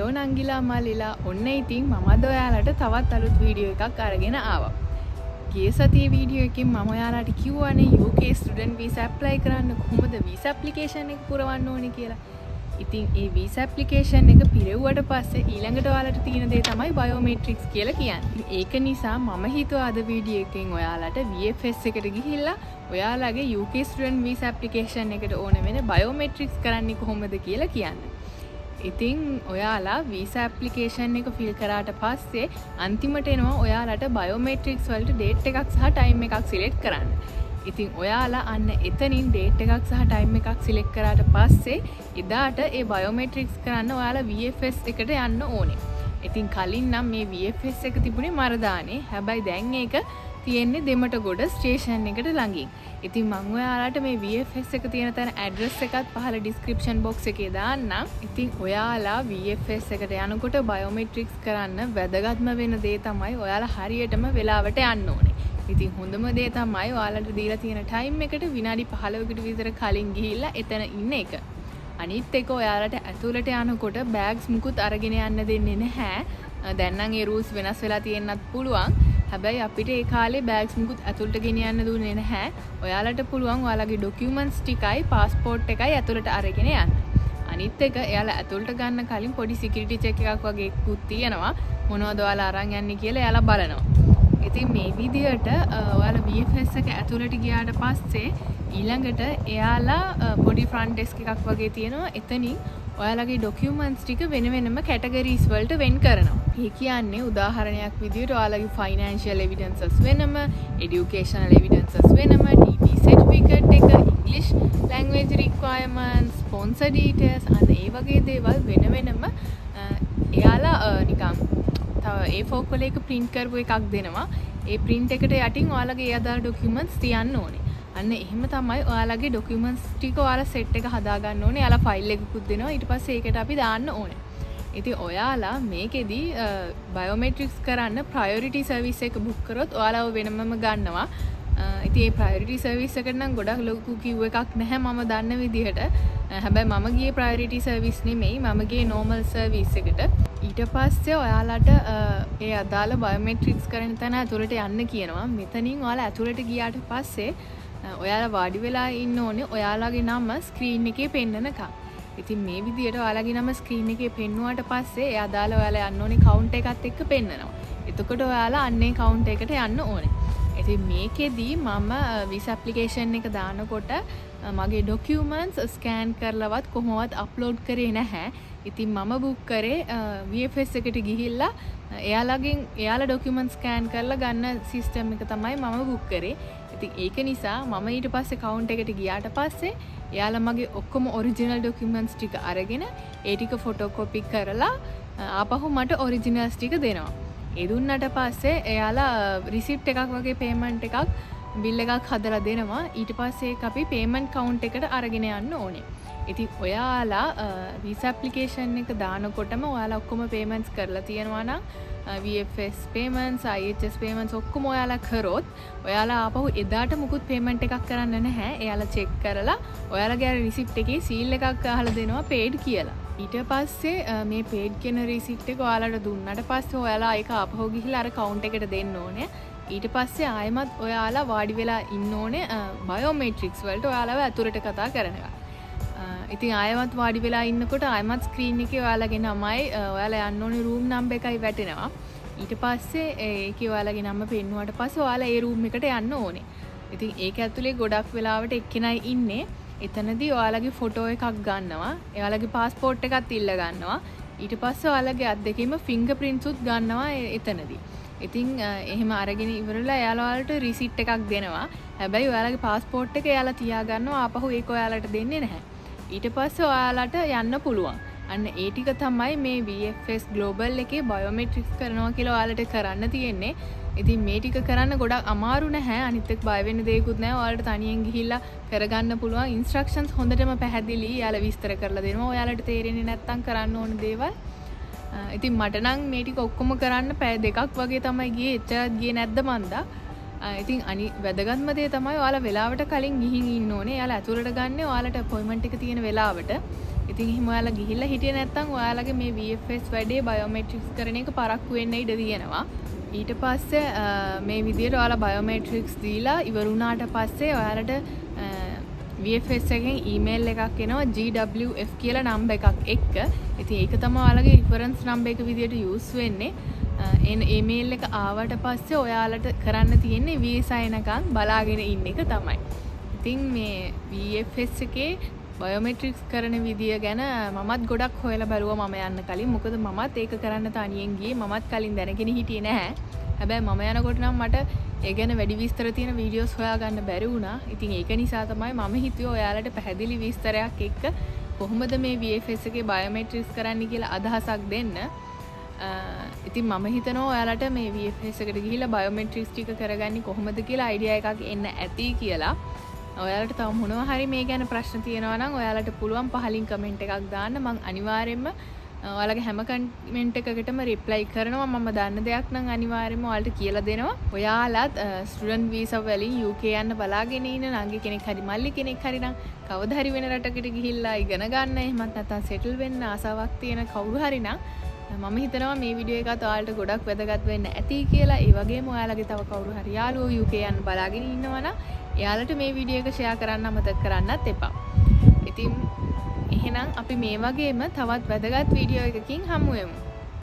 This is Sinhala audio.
හෙලෝ නංගිලා මල්ලිලා ඔන්න ඉතින් මමද ඔයාලට තවත් අලුත් වීඩියෝ එකක් අරගෙන ආවා. ගිය සතියේ වීඩියෝ එකකින් මම ඔයාලට කිව්වනේ UK ස්ටුඩන්ට් වීසා ඇප්ලයි කරන්න කොහොමද වීසා ඇප්ලිකේෂන් එක පුරවන්න ඕනේ කියලා. ඉතින් ඒ වීසා ඇප්ලිකේෂන් එක පිරෙව්වට පස්සේ ඊළඟට ඔයාලට තියෙන දේ තමයි බයෝමෙට්‍රික්ස් කියලා කියන්නේ. ඒක නිසා මම හිතුවා අද වීඩියෝ එකෙන් ඔයාලට VFS එකට ගිහිල්ලා ඔයාලගේ UK ස්ටුඩන්ට් වීසා ඇප්ලිකේෂන් එකට ඕන වෙන බයෝමෙට්‍රික්ස් කරන්නේ කොහොමද කියලා කියන්න. ඉතින් ඔයාලා වීසා ඇප්ලිකේෂන් එක ෆිල් කරාට පස්සේ අන්තිමට එනවා ඔයාලට බයෝමෙට්‍රික්ස් වලට ඩේට් එකක් සහ ටයිම් එකක් සිලෙක්ට් කරන්න. ඉතින් ඔයාලා අන්න එතනින් ඩේට් එකක් සහ ටයිම් එකක් සිලෙක්ට් කරාට පස්සේ එදාට ඒ බයෝමෙට්‍රික්ස් කරන්න ඔයාලා VFS එකට යන්න ඕනේ. ඉතින් කලින් නම් මේ VFS එක තිබුණේ මරදානේ. හැබැයි දැන් ඒක තියෙන්නේ දෙමටගොඩ ස්ටේෂන් එකට ළඟින්. ඉතින් මම ඔයාලට මේ VFS එක තියෙන තැන ඇඩ්‍රස් එකත් පහළ ඩිස්ක්‍රිප්ෂන් බොක්ස් එකේ දාන්නම්. ඉතින් ඔයාලා VFS එකට යනකොට බයෝමෙට්‍රික්ස් කරන්න වැදගත්ම වෙන දේ තමයි ඔයාලා හරියටම වෙලාවට යන්න ඕනේ. ඉතින් හොඳම දේ තමයි ඔයාලට දීලා තියෙන ටයිම් එකට විනාඩි 15කට විතර කලින් ගිහිල්ලා එතන ඉන්න එක. අනිත් එක ඔයාලට ඇතුළට යනකොට බෑග්ස් මුකුත් අරගෙන යන්න දෙන්නේ නැහැ. දැන් නම් ඒ රූල්ස් වෙනස් වෙලා තියෙන්නත් පුළුවන්. හැබැයි අපිට ඒ කාලේ බෑග්ස් මුකුත් ඇතුළට ගෙනියන්න දුන්නේ නැහැ. ඔයාලට පුළුවන් ඔයාලගේ ඩොකියුමන්ට්ස් ටිකයි පාස්පෝර්ට් එකයි ඇතුළට අරගෙන යන්න. අනිත් එක එයාලා ඇතුළට ගන්න කලින් පොඩි සිකියුරිටි චෙක් එකක් වගේ එකකුත් තියෙනවා. මොනවද ඔයාලා අරන් යන්නේ කියලා එයාලා බලනවා. ඉතින් මේ විදිහට ඔයාලා VFS එක ඇතුළට ගියාට පස්සේ ඊළඟට එයාලා පොඩි ෆ්‍රන්ට් ඩෙස්ක් එකක් වගේ තියෙනවා. එතනින් ඔයාලගේ ඩොකියුමන්ට්ස් ටික වෙන වෙනම කැටගරීස් වලට වෙන් කරනවා. ඒ කියන්නේ උදාහරණයක් විදිහට ඔයාලගේ ෆයිනෑන්ෂියල් එවිඩන්සස් වෙනම, එඩියුකේෂනල් එවිඩන්සස් වෙනම, DP සර්ටිෆිකේට් එක, ඉංග්‍රීසි ලැන්ග්වේජ් රික්වයර්මන්ට්ස්, ස්පොන්සර් ඩීටේල්ස් අන්න ඒ වගේ දේවල් වෙන වෙනම එයාලා නිකන් තව A4 කොලයක print කරපු එකක් දෙනවා. ඒ print එකට යටින් ඔයාලගේ ඒ අදාළ ඩොකියුමන්ට්ස් තියන්න ඕනේ. අන්න එහෙම තමයි ඔයාලගේ ඩොකියුමන්ට්ස් ටික ඔයාලා සෙට් එක හදාගන්න ඕනේ. එයාලා ෆයිල් එකකුත් දෙනවා. ඊට පස්සේ ඒකට අපි දාන්න ඕනේ. ඉතින් ඔයාලා මේකෙදි බයෝමෙට්‍රික්ස් කරන්න ප්‍රයොරිටි සර්විස් එක බුක් කරොත් ඔයාලව වෙනමම ගන්නවා. ඉතින් ඒ ප්‍රයොරිටි සර්විස් එකට නම් ගොඩක් ලොකු කිව් එකක් නැහැ මම දන්න විදිහට. හැබැයි මම ගියේ ප්‍රයොරිටි සර්විස් නෙමෙයි. මම ගියේ නෝමල් සර්විස් එකට. ඊට පස්සේ ඔයාලට ඒ අදාළ බයෝමෙට්‍රික්ස් කරන තැන ඇතුළට යන්න කියනවා. මෙතනින් ඔයාලා ඇතුළට ගියාට පස්සේ ඔයාලා වාඩි වෙලා ඉන්න ඕනේ ඔයාලගේ නම ස්ක්‍රීන් එකේ පෙන්නනකම්. ඉතින් මේ විදිහට ඔයාලගේ නම ස්ක්‍රීන් එකේ පෙන්නුවාට පස්සේ ඒ අදාළ ඔයාලා යන්න ඕනේ කවුන්ට් එකත් එක්ක පෙන්නනවා. එතකොට ඔයාලා අන්නේ කවුන්ට් එකට යන්න ඕනේ. ඉතින් මේකෙදි මම වීසා ඇප්ලිකේෂන් එක දානකොට මගේ ඩොකියුමන්ට්ස් ස්කෑන් කරලවත් කොහොමවත් අප්ලෝඩ් කරේ නැහැ. ඉතින් මම බුක් කරේ VFS එකට ගිහිල්ලා එයාලා ඩොකියුමන්ට්ස් ස්කෑන් කරලා ගන්න සිස්ටම් එක තමයි මම බුක් කරේ. ඉතින් ඒක නිසා මම ඊට පස්සේ කවුන්ට් එකට ගියාට පස්සේ එයාලා මගේ ඔක්කොම ඔරිජිනල් ඩොකියුමන්ට්ස් ටික අරගෙන ඒ ටික ෆොටෝකෝපි කරලා ආපහු මට ඔරිජිනල්ස් ටික දෙනවා. ඒ දුන්නට පස්සේ එයාලා රිසිප්ට් එකක් වගේ පේමන්ට් එකක් බිල් එකක් හදලා දෙනවා. ඊට පස්සේ ඒක අපි පේමන්ට් කවුන්ට් එකට අරගෙන යන්න ඕනේ. ඉතින් ඔයාලා වීසා ඇප්ලිකේෂන් එක දානකොටම ඔයාලා ඔක්කොම පේමන්ට්ස් කරලා තියෙනවා නම් VFS payments, IHS payments ඔක්කොම ඔයාලා කරොත් ඔයාලා ආපහු එදාට මුකුත් පේමන්ට් එකක් කරන්න නැහැ. එයාලා චෙක් කරලා ඔයාලගේ රිසිප්ට් එකේ සීල් එකක් අහලා දෙනවා paid කියලා. ඊට පස්සේ මේ paid කියන රිසිප්ට් එක ඔයාලට දුන්නාට පස්සේ ඔයාලා ඒක ආපහු ගිහිල්ලා අර කවුන්ට් එකට දෙන්න ඕනේ. ඊට පස්සේ ආයෙමත් ඔයාලා වාඩි වෙලා ඉන්න ඕනේ බයෝමෙට්‍රික්ස් වලට ඔයාලව ඇතුළට කතා කරනවා. ඉතින් ආයෙමත් වාඩි වෙලා ඉන්නකොට ආයෙමත් ස්ක්‍රීන් එකේ ඔයාලගේ නමයි ඔයාලා යන්න ඕනේ රූම් නම්බර් එකයි වැටෙනවා. ඊට පස්සේ ඒකේ ඔයාලගේ නම පෙන්නුවාට පස්සේ ඔයාලා ඒ රූම් එකට යන්න ඕනේ. ඉතින් ඒක ඇතුලේ ගොඩක් වෙලාවට එක්කෙනයි ඉන්නේ. එතනදී ඔයාලගේ ෆොටෝ එකක් ගන්නවා. එයාලගේ පාස්පෝර්ට් එකත් ඉල්ල ගන්නවා. ඊට පස්සේ ඔයාලගේ අත් දෙකේම ෆින්ගර් ප්‍රින්ට්ස් උත් ගන්නවා එතනදී. ඉතින් එහෙම අරගෙන ඉවරලා එයාලා ඔයාලට රිසිට් එකක් දෙනවා. හැබැයි ඔයාලගේ පාස්පෝර්ට් එක එයාලා තියා ගන්නවා. ආපහු ඒක ඔයාලට දෙන්නේ නැහැ. ඊට පස්සේ ඔයාලට යන්න පුළුවන්. අන්න ඒ ටික තමයි මේ VFS Global එකේ බයෝමෙට්‍රික්ස් කරනවා කියලා ඔයාලට කරන්න තියෙන්නේ. ඉතින් මේ ටික කරන්න ගොඩක් අමාරු නැහැ. අනිත් එක්ක බය වෙන්න දෙයක්වත් නැහැ. ඔයාලට තනියෙන් ගිහිල්ලා කරගන්න පුළුවන්. ඉන්ස්ට්‍රක්ෂන්ස් හොඳටම පැහැදිලි. එයාලා විස්තර කරලා දෙනවා. ඔයාලට තේරෙන්නේ නැත්නම් කරන්න ඕන දේවල්. ඉතින් මට නම් මේ ටික ඔක්කොම කරන්න පැය දෙකක් වගේ තමයි ගියේ. එච්චරත් ගියේ නැද්ද මන්දා. ඉතින් වැදගත්ම දේ තමයි ඔයාලා වෙලාවට කලින් ගිහින් ඉන්න ඕනේ. එයාලා ඇතුළට ගන්න ඔයාලට අපොයින්ට්මන්ට් එක තියෙන වෙලාවට. ඉතින් එහෙම ඔයාලා ගිහිල්ලා හිටියේ නැත්නම් ඔයාලගේ මේ VFS වැඩේ බයෝමෙට්‍රික්ස් කරන එක පරක්කු වෙන්න ඉඩ තියෙනවා. ඊට පස්සේ මේ විදිහට ඔයාලා බයෝමෙට්‍රික්ස් දීලා ඉවර වුණාට පස්සේ ඔයාලට VFS එකෙන් ඊමේල් එකක් එනවා GWF කියලා නම්බර් එකක් එක්ක. ඉතින් ඒක තමයි ඔයාලගේ රිෆරන්ස් නම්බර් එක විදිහට යූස් වෙන්නේ. එන ඊමේල් එක ආවට පස්සේ ඔයාලට කරන්න තියෙන්නේ වීසා එනකන් බලාගෙන ඉන්න එක තමයි. ඉතින් මේ VFS එකේ බයෝමෙට්‍රික්ස් කරන විදිය ගැන මමත් ගොඩක් හොයලා බැලුවා මම යන්න කලින්. මොකද මමත් ඒක කරන්න තනියෙන් ගියේ. මමත් කලින් දැනගෙන හිටියේ නැහැ. හැබැයි මම යනකොට නම් මට ඒ ගැන වැඩි විස්තර තියෙන වීඩියෝස් හොයාගන්න බැරි වුණා. ඉතින් ඒක නිසා තමයි මම හිතුවේ ඔයාලට පැහැදිලි විස්තරයක් එක්ක කොහොමද මේ VFS එකේ බයෝමෙට්‍රික්ස් කරන්න කියලා අදහසක් දෙන්න. ඉතින් මම හිතනවා ඔයාලට මේ VFS එකට ගිහිල්ලා බයෝමෙට්‍රික්ස් ටික කරගන්නේ කොහොමද කියලා අයිඩියා එකක් එන්න ඇති කියලා. ඔයාලට තව මොනවා හරි මේ ගැන ප්‍රශ්න තියෙනවා නම් ඔයාලට පුළුවන් පහලින් කමෙන්ට් එකක් දාන්න. මම අනිවාර්යයෙන්ම ඔයාලගේ හැම කමෙන්ට් එකකටම රිප්ලයි කරනවා. මම දන්න දෙයක් නම් අනිවාර්යයෙන්ම ඔයාලට කියලා දෙනවා. ඔයාලත් ස්ටුඩන්ට් වීසා වලින් UK යන්න බලාගෙන ඉන්න නංගි කෙනෙක් හරි මල්ලි කෙනෙක් හරි නම් කවදා හරි වෙන රටකට ගිහිල්ලා ඉගෙන ගන්න එහෙමත් නැත්නම් සෙටල් වෙන්න ආසාවක් තියෙන කවුරු හරි නම් මම හිතනවා මේ වීඩියෝ එකත් ඔයාලට ගොඩක් වැදගත් වෙන්න ඇති කියලා. ඒ වගේම ඔයාලගේ තව කවුරු හරි යාළුවෝ UK යන්න බලාගෙන ඉන්නවා නම් එයාලට මේ වීඩියෝ එක ෂෙයා කරන්න අමතක කරන්නත් එපා. ඉතින් එහෙනම් අපි මේ වගේම තවත් වැදගත් වීඩියෝ එකකින් හමු වෙමු.